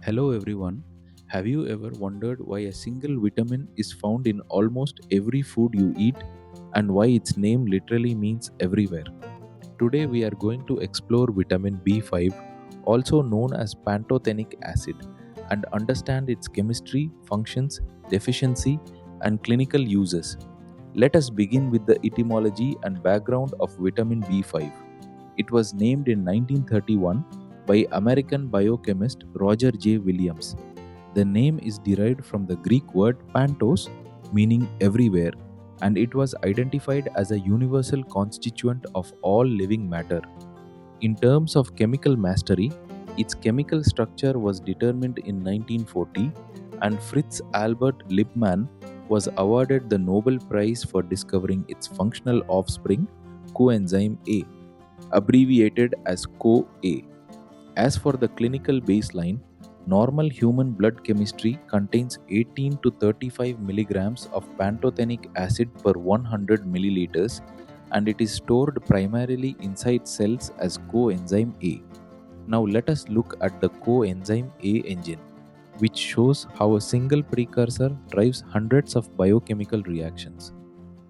Hello everyone. Have you ever wondered why a single vitamin is found in almost every food you eat and why its name literally means everywhere? Today we are going to explore vitamin B5, also known as pantothenic acid, and understand its chemistry, functions, deficiency, and clinical uses. Let us begin with the etymology and background of vitamin B5. It was named in 1931 by American biochemist Roger J. Williams. The name is derived from the Greek word pantos, meaning everywhere, and it was identified as a universal constituent of all living matter. In terms of chemical mastery, its chemical structure was determined in 1940, and Fritz Albert Lippmann was awarded the Nobel Prize for discovering its functional offspring, Coenzyme A, abbreviated as CoA. As for the clinical baseline, normal human blood chemistry contains 18 to 35 milligrams of pantothenic acid per 100 milliliters, and it is stored primarily inside cells as coenzyme A. Now let us look at the coenzyme A engine, which shows how a single precursor drives hundreds of biochemical reactions.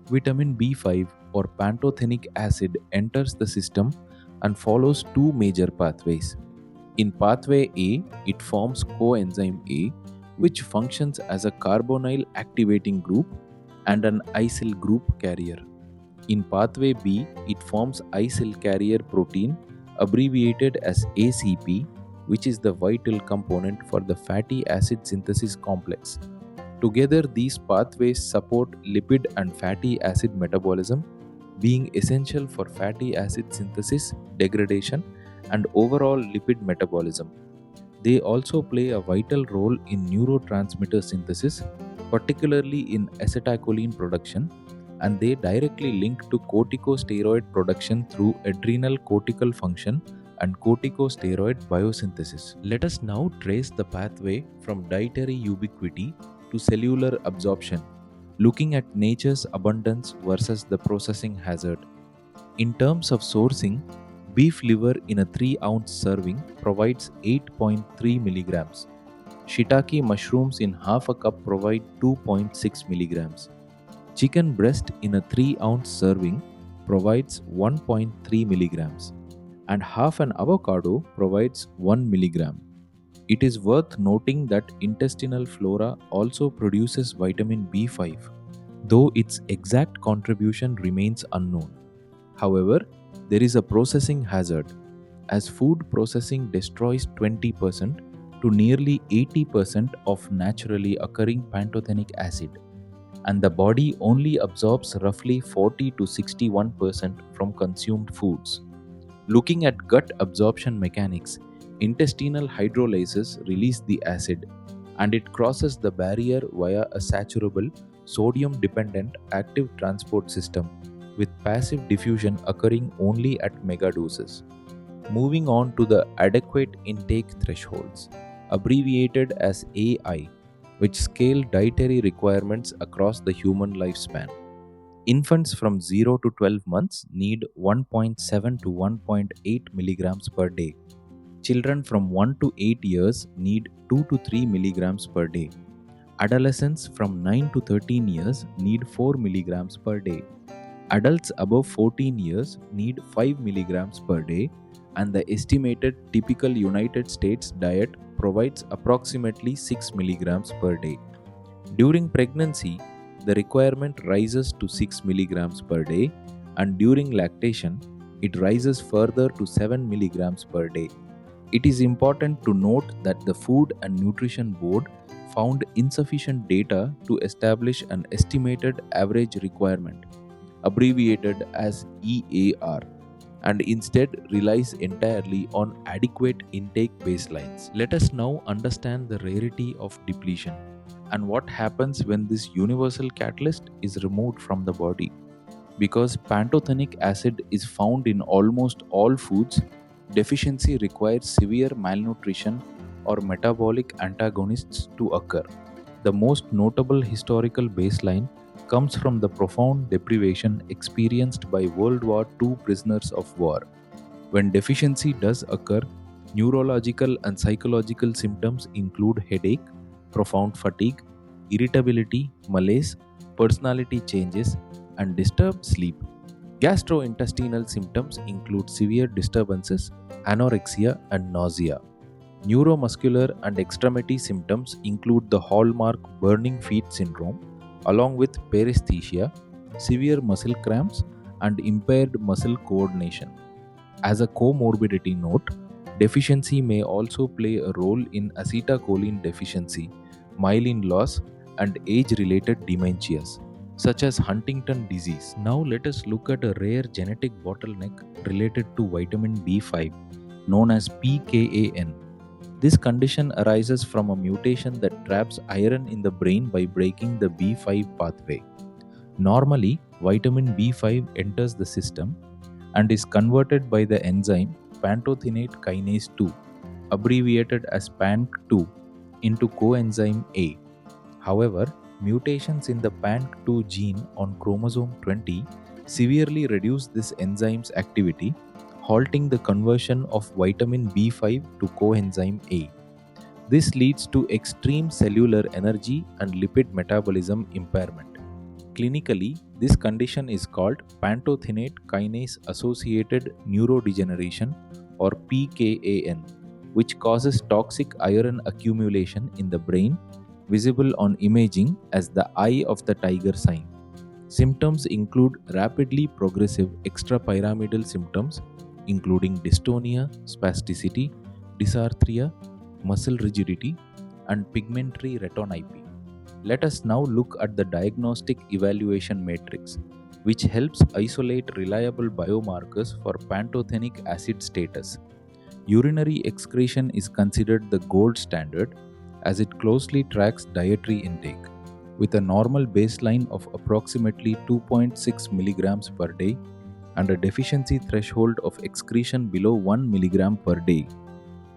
Vitamin B5 or pantothenic acid enters the system and follows two major pathways. In pathway A, it forms coenzyme A, which functions as a carbonyl activating group and an acyl group carrier. In pathway B, it forms acyl carrier protein, abbreviated as ACP, which is the vital component for the fatty acid synthesis complex. Together, these pathways support lipid and fatty acid metabolism, being essential for fatty acid synthesis, degradation, and overall lipid metabolism. They also play a vital role in neurotransmitter synthesis, particularly in acetylcholine production, and they directly link to corticosteroid production through adrenal cortical function and corticosteroid biosynthesis. Let us now trace the pathway from dietary ubiquity to cellular absorption, looking at nature's abundance versus the processing hazard. In terms of sourcing, beef liver in a 3-ounce serving provides 8.3 milligrams. Shiitake mushrooms in half a cup provide 2.6 milligrams. Chicken breast in a 3-ounce serving provides 1.3 milligrams. And half an avocado provides 1 milligram. It is worth noting that intestinal flora also produces vitamin B5, though its exact contribution remains unknown. However, there is a processing hazard, as food processing destroys 20% to nearly 80% of naturally occurring pantothenic acid, and the body only absorbs roughly 40 to 61% from consumed foods. Looking at gut absorption mechanics, intestinal hydrolysis release the acid, and it crosses the barrier via a saturable, sodium-dependent active transport system, with passive diffusion occurring only at megadoses. Moving on to the adequate intake thresholds, abbreviated as AI, which scale dietary requirements across the human lifespan. Infants from 0 to 12 months need 1.7 to 1.8 milligrams per day. Children from 1 to 8 years need 2 to 3 milligrams per day. Adolescents from 9 to 13 years need 4 milligrams per day. Adults above 14 years need 5 milligrams per day, and the estimated typical United States diet provides approximately 6 milligrams per day. During pregnancy, the requirement rises to 6 milligrams per day, and during lactation, it rises further to 7 milligrams per day. It is important to note that the Food and Nutrition Board found insufficient data to establish an estimated average requirement, abbreviated as EAR, and instead relies entirely on adequate intake baselines. Let us now understand the rarity of depletion and what happens when this universal catalyst is removed from the body. Because pantothenic acid is found in almost all foods, deficiency requires severe malnutrition or metabolic antagonists to occur. The most notable historical baseline comes from the profound deprivation experienced by World War II prisoners of war. When deficiency does occur, Neurological and psychological symptoms include headache, profound fatigue, irritability, malaise, personality changes, and disturbed sleep. Gastrointestinal symptoms include severe disturbances, anorexia, and nausea. Neuromuscular and extremity symptoms include the hallmark burning feet syndrome, along with paresthesia, severe muscle cramps, and impaired muscle coordination. As a comorbidity note, deficiency may also play a role in acetylcholine deficiency, myelin loss, and age related dementias, such as Huntington disease. Now, let us look at a rare genetic bottleneck related to vitamin B5, known as PKAN. This condition arises from a mutation that traps iron in the brain by breaking the B5 pathway. Normally, vitamin B5 enters the system and is converted by the enzyme Pantothenate Kinase 2, abbreviated as PANK2, into coenzyme A. However, mutations in the PANK2 gene on chromosome 20 severely reduce this enzyme's activity, halting the conversion of vitamin B5 to coenzyme A. This leads to extreme cellular energy and lipid metabolism impairment. Clinically, this condition is called Pantothenic Kinase-Associated Neurodegeneration, or PKAN, which causes toxic iron accumulation in the brain, visible on imaging as the eye of the tiger sign. Symptoms include rapidly progressive extrapyramidal symptoms, including dystonia, spasticity, dysarthria, muscle rigidity, and pigmentary retinopathy. Let us now look at the diagnostic evaluation matrix, which helps isolate reliable biomarkers for pantothenic acid status. Urinary excretion is considered the gold standard as it closely tracks dietary intake, with a normal baseline of approximately 2.6 mg per day and a deficiency threshold of excretion below 1 mg per day.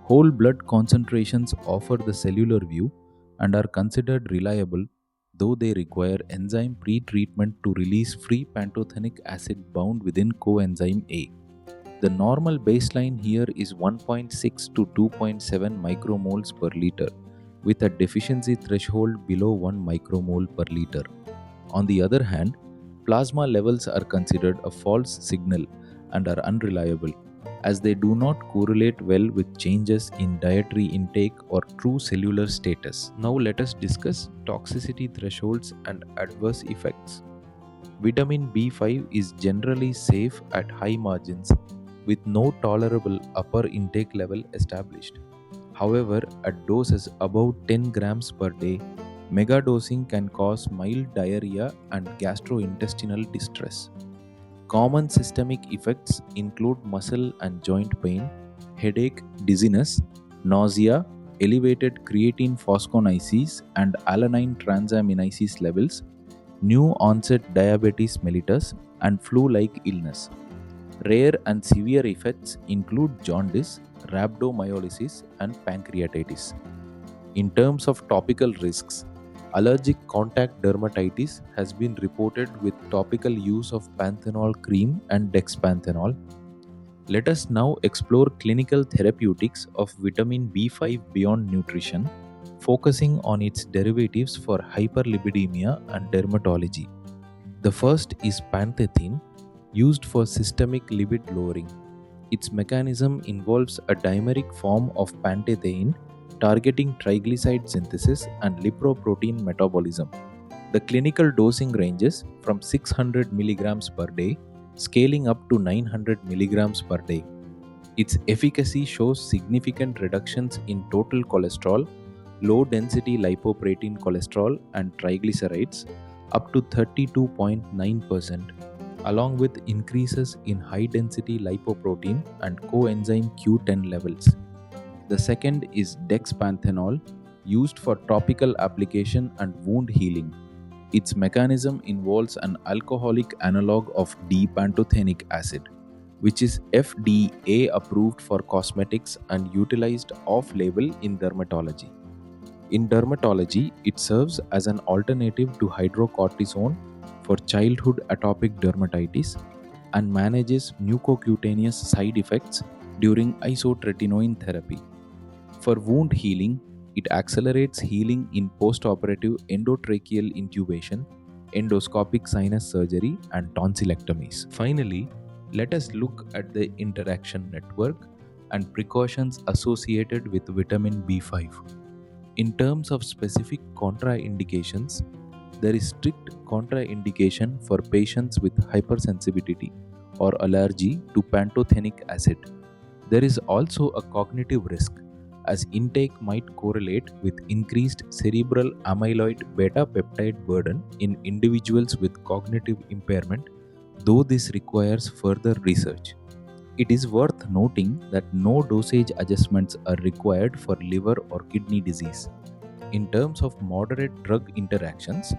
Whole blood concentrations offer the cellular view and are considered reliable, though they require enzyme pre-treatment to release free pantothenic acid bound within coenzyme A. The normal baseline here is 1.6 to 2.7 micromoles per liter, with a deficiency threshold below 1 micromole per liter. On the other hand, plasma levels are considered a false signal and are unreliable, as they do not correlate well with changes in dietary intake or true cellular status. Now let us discuss toxicity thresholds and adverse effects. Vitamin B5 is generally safe at high margins with no tolerable upper intake level established. However, at doses above 10 grams per day, megadosing can cause mild diarrhea and gastrointestinal distress. Common systemic effects include muscle and joint pain, headache, dizziness, nausea, elevated creatine phosphokinase and alanine transaminase levels, new onset diabetes mellitus, and flu-like illness. Rare and severe effects include jaundice, rhabdomyolysis, and pancreatitis. In terms of topical risks, allergic contact dermatitis has been reported with topical use of panthenol cream and Dexpanthenol. Let us now explore clinical therapeutics of vitamin B5 beyond nutrition, focusing on its derivatives for hyperlipidemia and dermatology. The first is Pantethine, used for systemic lipid lowering. Its mechanism involves a dimeric form of Pantethine targeting triglyceride synthesis and lipoprotein metabolism. The clinical dosing ranges from 600 mg per day, scaling up to 900 mg per day. Its efficacy shows significant reductions in total cholesterol, low-density lipoprotein cholesterol, and triglycerides, up to 32.9%, along with increases in high-density lipoprotein and coenzyme Q10 levels. The second is Dexpanthenol, used for topical application and wound healing. Its mechanism involves an alcoholic analog of D-pantothenic acid, which is FDA approved for cosmetics and utilized off-label in dermatology. In dermatology, it serves as an alternative to hydrocortisone for childhood atopic dermatitis and manages mucocutaneous side effects during isotretinoin therapy. For wound healing, it accelerates healing in postoperative endotracheal intubation, endoscopic sinus surgery, and tonsillectomies. Finally, let us look at the interaction network and precautions associated with vitamin B5. In terms of specific contraindications, there is strict contraindication for patients with hypersensitivity or allergy to pantothenic acid. There is also a cognitive risk, as intake might correlate with increased cerebral amyloid beta peptide burden in individuals with cognitive impairment, though this requires further research. It is worth noting that no dosage adjustments are required for liver or kidney disease. In terms of moderate drug interactions,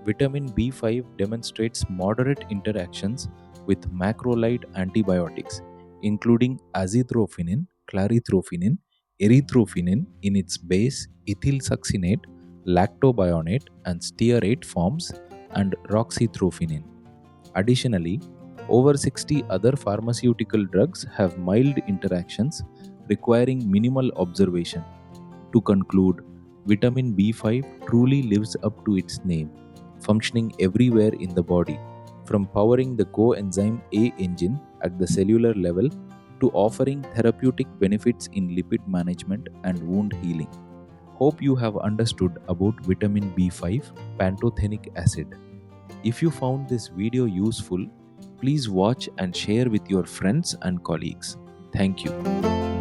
vitamin B5 demonstrates moderate interactions with macrolide antibiotics, including azithromycin, clarithromycin, erythromycin in its base, ethylsuccinate, lactobionate, and stearate forms, and roxythromycin. Additionally, over 60 other pharmaceutical drugs have mild interactions requiring minimal observation. To conclude, vitamin B5 truly lives up to its name, functioning everywhere in the body, from powering the Coenzyme A engine at the cellular level to offering therapeutic benefits in lipid management and wound healing. Hope you have understood about vitamin B5, pantothenic acid. If you found this video useful, please watch and share with your friends and colleagues. Thank you.